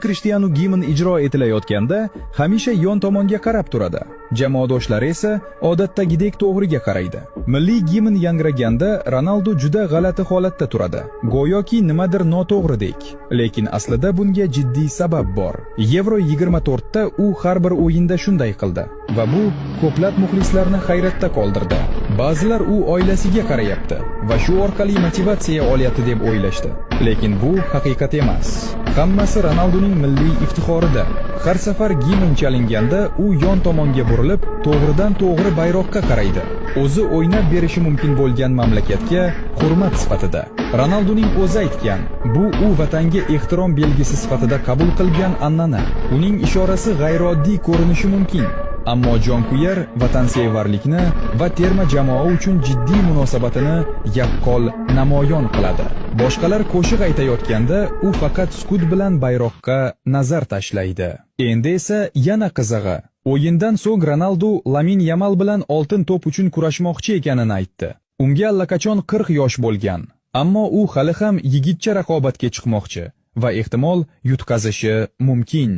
Krishtianu gimn ijro etilayotganda hamisha yon tomonga qarab turadi. Jamoadoshlari esa odatdagidek to'g'riga qaraydi. Milliy gimn yangraganda Ronaldo juda g'alati holatda turadi. Go'yoki nimadir noto'g'ridek. Lekin aslida bunga jiddiy sabab bor. Euro 24 da u har bir o'yinda shunday qildi va bu ko'plab muxlislarni hayratda qoldirdi. Ba'zilar u oilasiga qarayapti va shu orqali motivatsiya olyapti deb o'ylashdi. Lekin bu haqiqat emas. Hammasi Ronaldoning milliy iftixorida. Har safar gimn chalinganda u yon tomonga burilib, to'g'ridan to'g'ri bayroqqa qaraydi. O'zi o'ynab berishi mumkin bo'lgan mamlakatga hurmat sifatida. Ronaldoning o'zi aytgan, bu u vatanga ehtirom belgisi sifatida qabul qilgan an'ana. Uning ishorasi g'ayrioddiy ko'rinishi mumkin, ammo jonkuyar vatansevarlikni va terma jamoa uchun jiddiy munosabatini yaqqol namoyon qiladi. Boshqalar qo'shiq aytayotganda u faqat sukut bilan bayroqqa nazar tashlaydi. Endi esa yana qizig'i. O'yindan so'ng Ronaldo Lamin Yamal bilan oltin to'p uchun kurashmoqchi ekanini aytdi. Unga allaqachon 40 yosh bo'lgan, ammo u hali ham yigitcha raqobatga chiqmoqchi va ehtimol yutqazishi mumkin.